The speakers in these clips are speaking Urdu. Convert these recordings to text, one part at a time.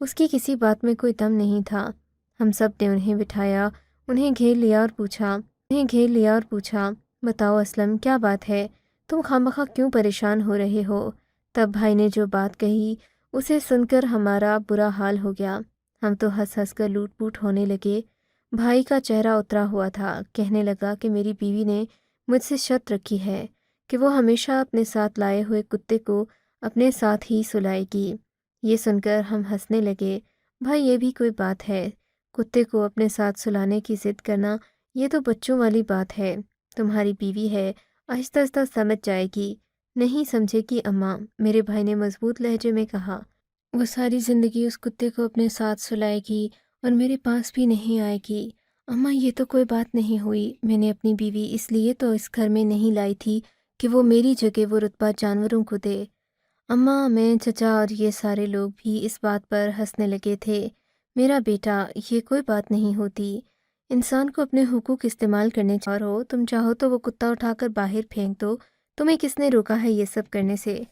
اس کی کسی بات میں کوئی دم نہیں تھا۔ ہم سب نے انہیں بٹھایا، انہیں گھیر لیا اور پوچھا، بتاؤ اسلم کیا بات ہے؟ تم خواہ کیوں پریشان ہو رہے ہو؟ تب بھائی نے جو بات کہی اسے سن کر ہمارا برا حال ہو گیا۔ ہم تو ہنس ہنس کر لوٹ پوٹ ہونے لگے۔ بھائی کا چہرہ اترا ہوا تھا، کہنے لگا کہ میری بیوی نے مجھ سے شرط رکھی ہے کہ وہ ہمیشہ اپنے ساتھ لائے ہوئے کتے کو اپنے ساتھ ہی سلائے گی۔ یہ سن کر ہم ہنسنے لگے۔ بھائی یہ بھی کوئی بات ہے؟ کتے کو اپنے ساتھ سلانے کی ضد کرنا یہ تو بچوں والی بات ہے۔ تمہاری بیوی ہے، آہستہ آہستہ سمجھ جائے گی۔ نہیں سمجھے گی اماں، میرے بھائی نے مضبوط لہجے میں کہا۔ وہ ساری زندگی اس کتے کو اپنے ساتھ سلائے گی اور میرے پاس بھی نہیں آئے گی۔ اماں یہ تو کوئی بات نہیں ہوئی، میں نے اپنی بیوی اس لیے تو اس گھر میں نہیں لائی تھی کہ وہ میری جگہ وہ رتبہ جانوروں کو دے۔ اماں، میں، چچا اور یہ سارے لوگ بھی اس بات پر ہنسنے لگے تھے۔ میرا بیٹا، یہ کوئی بات نہیں ہوتی۔ انسان کو اپنے حقوق استعمال کرنے چاہو، تم چاہو تو وہ کتا اٹھا کر باہر پھینک دو۔ تمہیں کس نے روکا ہے یہ سب کرنے سے؟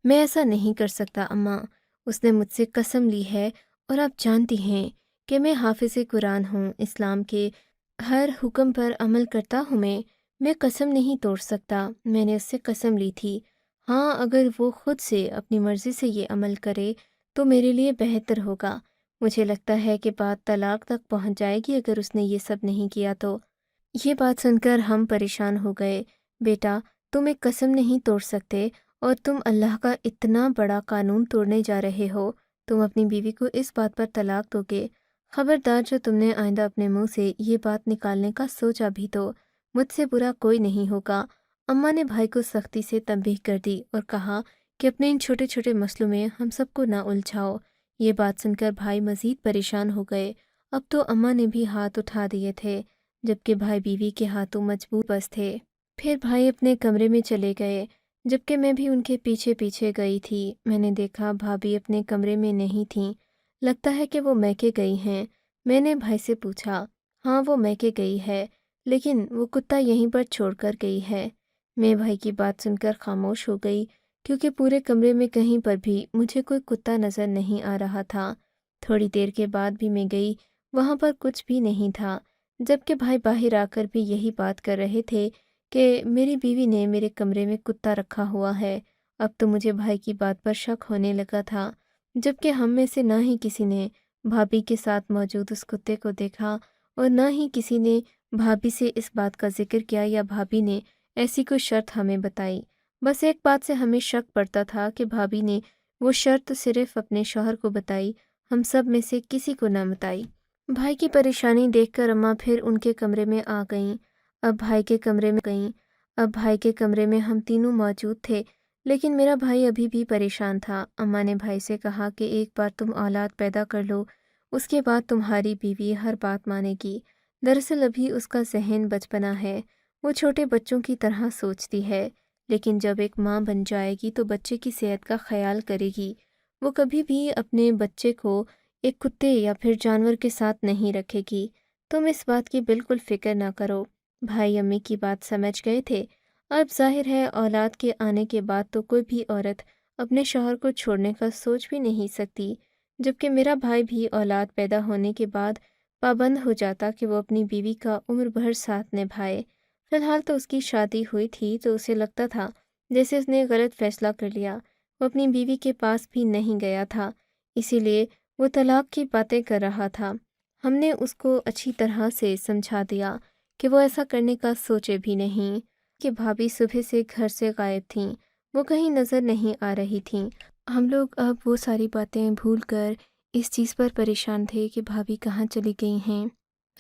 میں ایسا نہیں کر سکتا اماں، اس نے مجھ سے قسم لی ہے اور آپ جانتی ہیں کہ میں حافظ قرآن ہوں، اسلام کے ہر حکم پر عمل کرتا ہوں۔ میں قسم نہیں توڑ سکتا، میں نے اس سے قسم لی تھی۔ ہاں، اگر وہ خود سے اپنی مرضی سے یہ عمل کرے تو میرے لیے بہتر ہوگا۔ مجھے لگتا ہے کہ بات طلاق تک پہنچ جائے گی اگر اس نے یہ سب نہیں کیا تو۔ یہ بات سن کر ہم پریشان ہو گئے۔ بیٹا، تم ایک قسم نہیں توڑ سکتے اور تم اللہ کا اتنا بڑا قانون توڑنے جا رہے ہو۔ تم اپنی بیوی کو اس بات پر طلاق دو گے۔ خبردار، جو تم نے آئندہ اپنے منہ سے یہ بات نکالنے کا سوچا بھی تو مجھ سے برا کوئی نہیں ہوگا۔ اماں نے بھائی کو سختی سے تنبیہ کر دی اور کہا کہ اپنے ان چھوٹے چھوٹے مسئلوں میں ہم سب کو نہ الجھاؤ۔ یہ بات سن کر بھائی مزید پریشان ہو گئے۔ اب تو اماں نے بھی ہاتھ اٹھا دیے تھے، جبکہ بھائی بیوی کے ہاتھوں مضبوط بس تھے۔ پھر بھائی اپنے کمرے میں چلے گئے، جبکہ میں بھی ان کے پیچھے پیچھے گئی تھی۔ میں نے دیکھا بھابھی اپنے کمرے میں نہیں تھیں، لگتا ہے کہ وہ میکے گئی ہیں۔ میں نے بھائی سے پوچھا، ہاں وہ میکے گئی ہے، لیکن وہ کتا یہیں پر چھوڑ کر گئی ہے۔ میں بھائی کی بات سن کر خاموش ہو گئی، کیونکہ پورے کمرے میں کہیں پر بھی مجھے کوئی کتا نظر نہیں آ رہا تھا۔ تھوڑی دیر کے بعد بھی میں گئی، وہاں پر کچھ بھی نہیں تھا، جبکہ بھائی باہر آ کر بھی یہی بات کر رہے تھے کہ میری بیوی نے میرے کمرے میں کتا رکھا ہوا ہے۔ اب تو مجھے بھائی کی بات پر شک ہونے لگا تھا، جبکہ ہم میں سے نہ ہی کسی نے بھابھی کے ساتھ موجود اس کتے کو دیکھا اور نہ ہی کسی نے بھابھی سے اس بات کا ذکر کیا یا بھابھی نے ایسی کوئی شرط ہمیں بتائی۔ بس ایک بات سے ہمیں شک پڑتا تھا کہ بھابھی نے وہ شرط صرف اپنے شوہر کو بتائی، ہم سب میں سے کسی کو نہ بتائی۔ بھائی کی پریشانی دیکھ کر اماں پھر ان کے کمرے میں آ گئیں۔ اب بھائی کے کمرے میں ہم تینوں موجود تھے، لیکن میرا بھائی ابھی بھی پریشان تھا۔ اماں نے بھائی سے کہا کہ ایک بار تم اولاد پیدا کر لو، اس کے بعد تمہاری بیوی ہر بات مانے گی۔ دراصل ابھی اس کا ذہن بچپنا ہے، وہ چھوٹے بچوں کی طرح سوچتی ہے، لیکن جب ایک ماں بن جائے گی تو بچے کی صحت کا خیال کرے گی۔ وہ کبھی بھی اپنے بچے کو ایک کتے یا پھر جانور کے ساتھ نہیں رکھے گی۔ تم اس بات کی بالکل فکر نہ کرو۔ بھائی امی کی بات سمجھ گئے تھے۔ اب ظاہر ہے اولاد کے آنے کے بعد تو کوئی بھی عورت اپنے شوہر کو چھوڑنے کا سوچ بھی نہیں سکتی، جبکہ میرا بھائی بھی اولاد پیدا ہونے کے بعد پابند ہو جاتا کہ وہ اپنی بیوی کا عمر بھر ساتھ نبھائے۔ فی الحال تو اس کی شادی ہوئی تھی تو اسے لگتا تھا جیسے اس نے غلط فیصلہ کر لیا۔ وہ اپنی بیوی کے پاس بھی نہیں گیا تھا، اسی لیے وہ طلاق کی باتیں کر رہا تھا۔ ہم نے اس کو اچھی طرح سے سمجھا دیا کہ وہ ایسا کرنے کا سوچے بھی نہیں، کہ بھابھی صبح سے گھر سے غائب تھیں، وہ کہیں نظر نہیں آ رہی تھیں۔ ہم لوگ اب وہ ساری باتیں بھول کر اس چیز پر پریشان تھے کہ بھابھی کہاں چلی گئی ہیں۔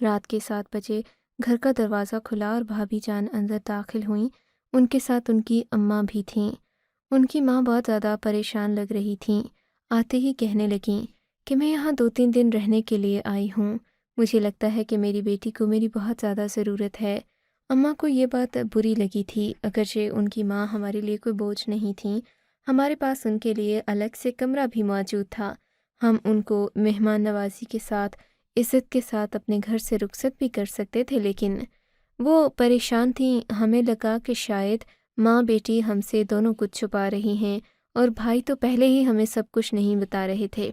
رات کے 7 بجے گھر کا دروازہ کھلا اور بھابھی جان اندر داخل ہوئیں۔ ان کے ساتھ ان کی اماں بھی تھیں۔ ان کی ماں بہت زیادہ پریشان لگ رہی تھیں۔ آتے ہی کہنے لگیں کہ میں یہاں 2-3 دن رہنے کے لیے آئی ہوں، مجھے لگتا ہے کہ میری بیٹی کو میری بہت زیادہ ضرورت ہے۔ اماں کو یہ بات بری لگی تھی، اگرچہ ان کی ماں ہمارے لیے کوئی بوجھ نہیں تھیں، ہمارے پاس ان کے لیے الگ سے کمرہ بھی موجود تھا، ہم ان کو مہمان نوازی کے ساتھ عزت کے ساتھ اپنے گھر سے رخصت بھی کر سکتے تھے، لیکن وہ پریشان تھیں۔ ہمیں لگا کہ شاید ماں بیٹی ہم سے دونوں کچھ چھپا رہی ہیں، اور بھائی تو پہلے ہی ہمیں سب کچھ نہیں بتا رہے تھے۔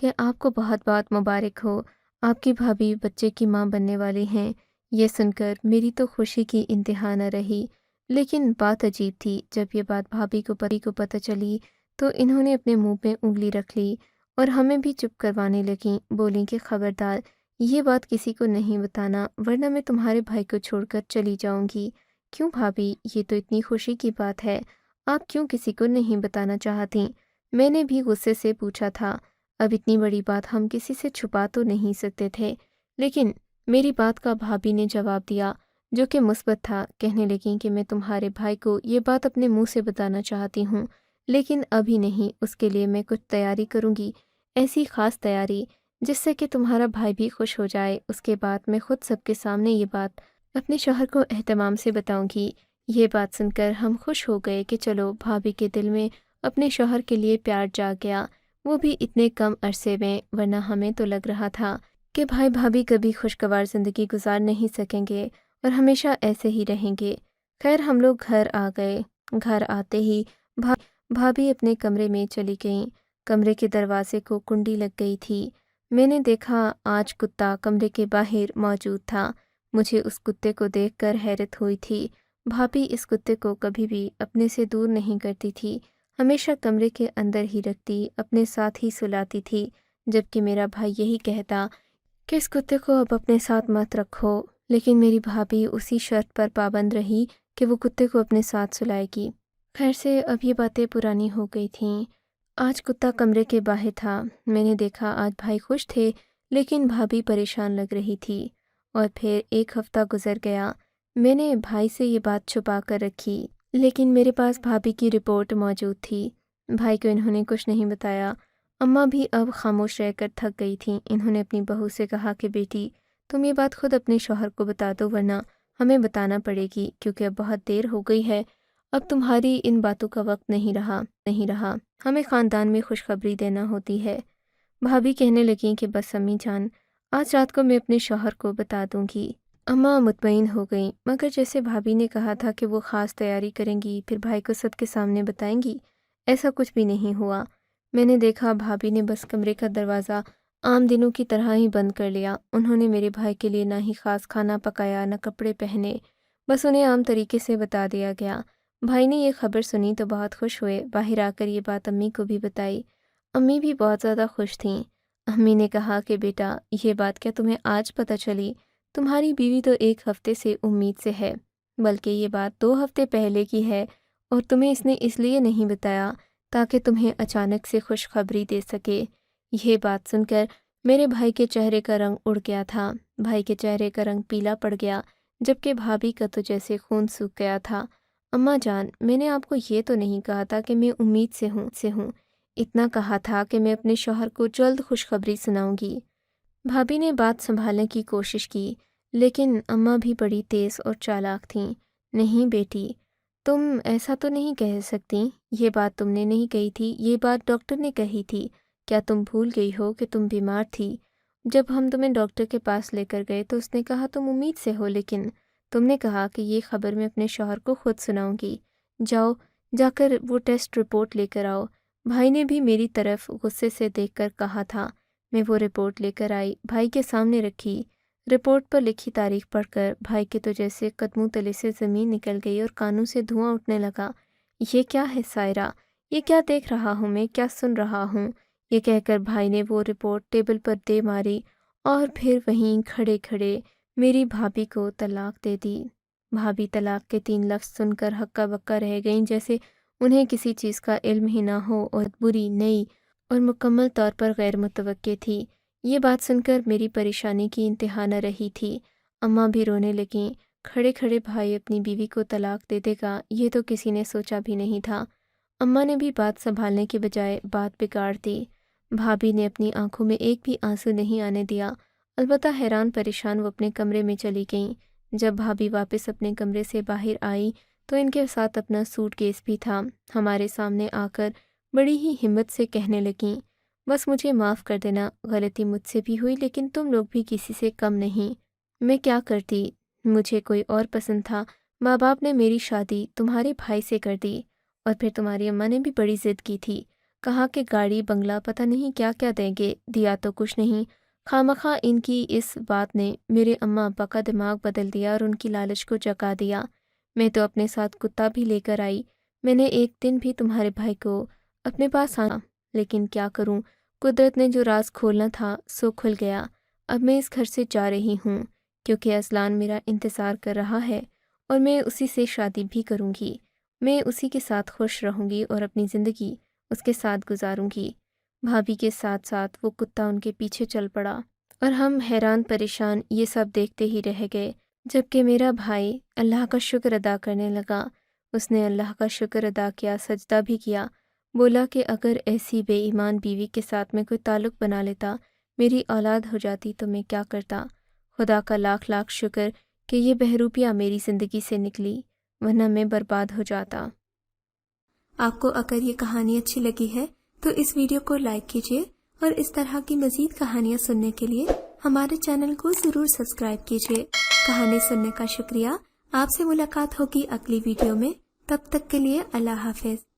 کہ آپ کو بہت بہت مبارک ہو، آپ کی بھابھی بچے کی ماں بننے والی ہیں۔ یہ سن کر میری تو خوشی کی انتہا نہ رہی، لیکن بات عجیب تھی۔ جب یہ بات بھابھی کو پتہ چلی تو انہوں نے اپنے منہ پہ انگلی رکھ لی اور ہمیں بھی چپ کروانے لگیں۔ بولیں کہ خبردار، یہ بات کسی کو نہیں بتانا ورنہ میں تمہارے بھائی کو چھوڑ کر چلی جاؤں گی۔ کیوں بھابھی، یہ تو اتنی خوشی کی بات ہے، آپ کیوں کسی کو نہیں بتانا چاہتیں؟ میں نے بھی غصے سے پوچھا تھا۔ اب اتنی بڑی بات ہم کسی سے چھپا تو نہیں سکتے تھے، لیکن میری بات کا بھابھی نے جواب دیا جو کہ مثبت تھا۔ کہنے لگیں کہ میں تمہارے بھائی کو یہ بات اپنے منہ سے بتانا چاہتی ہوں، لیکن ابھی نہیں، اس کے لیے میں کچھ تیاری کروں گی، ایسی خاص تیاری جس سے کہ تمہارا بھائی بھی خوش ہو جائے۔ اس کے بعد میں خود سب کے سامنے یہ بات اپنے شوہر کو اہتمام سے بتاؤں گی۔ یہ بات سن کر ہم خوش ہو گئے کہ چلو بھابھی کے دل میں اپنے شوہر کے لیے پیار جاگ گیا، وہ بھی اتنے کم عرصے میں، ورنہ ہمیں تو لگ رہا تھا کہ بھائی بھابھی کبھی خوشگوار زندگی گزار نہیں سکیں گے اور ہمیشہ ایسے ہی رہیں گے۔ خیر ہم لوگ گھر آ گئے۔ گھر آتے ہی بھابھی اپنے کمرے میں چلی گئیں۔ کمرے کے دروازے کو کنڈی لگ گئی تھی۔ میں نے دیکھا آج کتا کمرے کے باہر موجود تھا۔ مجھے اس کتے کو دیکھ کر حیرت ہوئی تھی۔ بھابھی اس کتے کو کبھی بھی اپنے سے دور نہیں کرتی تھی، ہمیشہ کمرے کے اندر ہی رکھتی، اپنے ساتھ ہی سلاتی تھی، جبکہ میرا بھائی یہی کہتا کہ اس کتے کو اب اپنے ساتھ مت رکھو، لیکن میری بھابھی اسی شرط پر پابند رہی کہ وہ کتے کو اپنے ساتھ سلائے گی۔ خیر سے اب یہ باتیں پرانی ہو گئی تھیں۔ آج کتا کمرے کے باہر تھا۔ میں نے دیکھا آج بھائی خوش تھے، لیکن بھابھی پریشان لگ رہی تھی۔ اور پھر ایک ہفتہ گزر گیا۔ میں نے بھائی سے یہ بات چھپا کر رکھی، لیکن میرے پاس بھابھی کی رپورٹ موجود تھی۔ بھائی کو انہوں نے کچھ نہیں بتایا۔ اماں بھی اب خاموش رہ کر تھک گئی تھیں۔ انہوں نے اپنی بہو سے کہا کہ بیٹی تم یہ بات خود اپنے شوہر کو بتا دو، ورنہ ہمیں بتانا پڑے گی، کیونکہ اب بہت دیر ہو گئی ہے، اب تمہاری ان باتوں کا وقت نہیں رہا، ہمیں خاندان میں خوشخبری دینا ہوتی ہے۔ بھابھی کہنے لگیں کہ بس امی جان، آج رات کو میں اپنے شوہر کو بتا دوں گی۔ اماں مطمئن ہو گئیں، مگر جیسے بھابھی نے کہا تھا کہ وہ خاص تیاری کریں گی پھر بھائی کو سب کے سامنے بتائیں گی، ایسا کچھ بھی نہیں ہوا۔ میں نے دیکھا بھابھی نے بس کمرے کا دروازہ عام دنوں کی طرح ہی بند کر لیا۔ انہوں نے میرے بھائی کے لیے نہ ہی خاص کھانا پکایا، نہ کپڑے پہنے، بس انہیں عام طریقے سے بتا دیا گیا۔ بھائی نے یہ خبر سنی تو بہت خوش ہوئے، باہر آ کر یہ بات امی کو بھی بتائی۔ امی بھی بہت زیادہ خوش تھیں۔ امی نے کہا کہ بیٹا یہ بات کیا تمہیں آج پتہ چلی؟ تمہاری بیوی تو ایک ہفتے سے امید سے ہے، بلکہ یہ بات 2 ہفتے پہلے کی ہے، اور تمہیں اس نے اس لیے نہیں بتایا تاکہ تمہیں اچانک سے خوشخبری دے سکے۔ یہ بات سن کر میرے بھائی کے چہرے کا رنگ اڑ گیا تھا۔ بھائی کے چہرے کا رنگ پیلا پڑ گیا، جبکہ بھابھی کا تو جیسے خون سوکھ گیا تھا۔ اماں جان، میں نے آپ کو یہ تو نہیں کہا تھا کہ میں امید سے ہوں، اتنا کہا تھا کہ میں اپنے شوہر کو جلد خوشخبری سناؤں گی۔ بھابھی نے بات سنبھالنے کی کوشش کی، لیکن اماں بھی بڑی تیز اور چالاک تھیں۔ نہیں بیٹی، تم ایسا تو نہیں کہہ سکتی، یہ بات تم نے نہیں کہی تھی، یہ بات ڈاکٹر نے کہی تھی۔ کیا تم بھول گئی ہو کہ تم بیمار تھی؟ جب ہم تمہیں ڈاکٹر کے پاس لے کر گئے تو اس نے کہا تم امید سے ہو، لیکن تم نے کہا کہ یہ خبر میں اپنے شوہر کو خود سناؤں گی، جا کر وہ ٹیسٹ رپورٹ لے کر آؤ۔ بھائی نے بھی میری طرف غصے سے دیکھ کر کہا تھا۔ میں وہ رپورٹ لے کر آئی، بھائی کے سامنے رکھی۔ رپورٹ پر لکھی تاریخ پڑھ کر بھائی کے تو جیسے قدموں تلے سے زمین نکل گئی اور کانوں سے دھواں اٹھنے لگا۔ یہ کیا ہے سائرہ؟ یہ کیا دیکھ رہا ہوں میں، کیا سن رہا ہوں؟ یہ کہہ کر بھائی نے وہ رپورٹ ٹیبل پر دے ماری اور پھر وہیں کھڑے کھڑے میری بھابھی کو طلاق دے دی۔ بھابھی طلاق کے 3 لفظ سن کر ہکا بکا رہ گئیں، جیسے انہیں کسی چیز کا علم ہی نہ ہو، اور بری، نئی اور مکمل طور پر غیر متوقع تھی۔ یہ بات سن کر میری پریشانی کی انتہا نہ رہی تھی۔ اماں بھی رونے لگیں۔ کھڑے کھڑے بھائی اپنی بیوی کو طلاق دے دے گا، یہ تو کسی نے سوچا بھی نہیں تھا۔ اماں نے بھی بات سنبھالنے کے بجائے بات بگاڑ دی۔ بھابھی نے اپنی آنکھوں میں ایک بھی آنسو نہیں آنے دیا، البتہ حیران پریشان وہ اپنے کمرے میں چلی گئیں۔ جب بھابھی واپس اپنے کمرے سے باہر آئی تو ان کے ساتھ اپنا سوٹ کیس بھی تھا۔ ہمارے سامنے آ کر بڑی ہی ہمت سے کہنے لگیں، بس مجھے معاف کر دینا، غلطی مجھ سے بھی ہوئی، لیکن تم لوگ بھی کسی سے کم نہیں۔ میں کیا کرتی، مجھے کوئی اور پسند تھا، ماں باپ نے میری شادی تمہارے بھائی سے کر دی، اور پھر تمہاری اماں نے بھی بڑی ضد کی تھی، کہا کہ گاڑی بنگلہ پتہ نہیں کیا کیا دیں گے، دیا تو کچھ نہیں۔ خواہ ان کی اس بات نے میرے اماں ابا کا دماغ بدل دیا اور ان کی لالچ کو جگا دیا۔ میں تو اپنے ساتھ کتا بھی لے کر آئی۔ میں نے ایک دن بھی تمہارے بھائی کو اپنے پاس آنا، لیکن کیا کروں، قدرت نے جو راز کھولنا تھا سو کھل گیا۔ اب میں اس گھر سے جا رہی ہوں کیونکہ اذلان میرا انتظار کر رہا ہے اور میں اسی سے شادی بھی کروں گی۔ میں اسی کے ساتھ خوش رہوں گی اور اپنی زندگی اس کے ساتھ گزاروں گی۔ بھابھی کے ساتھ ساتھ وہ کتا ان کے پیچھے چل پڑا اور ہم حیران پریشان یہ سب دیکھتے ہی رہ گئے، جبکہ میرا بھائی اللہ کا شکر ادا کرنے لگا۔ اس نے اللہ کا شکر ادا کیا، سجدہ بھی کیا، بولا کہ اگر ایسی بے ایمان بیوی کے ساتھ میں کوئی تعلق بنا لیتا، میری اولاد ہو جاتی تو میں کیا کرتا۔ خدا کا لاکھ لاکھ شکر کہ یہ بہروپیہ میری زندگی سے نکلی، ورنہ میں برباد ہو جاتا۔ آپ کو اگر یہ کہانی اچھی لگی ہے تو اس ویڈیو کو لائک کیجیے اور اس طرح کی مزید کہانیاں سننے کے لیے ہمارے چینل کو ضرور سبسکرائب کیجیے۔ کہانی سننے کا شکریہ۔ آپ سے ملاقات ہوگی اگلی ویڈیو میں، تب تک کے لیے اللہ حافظ۔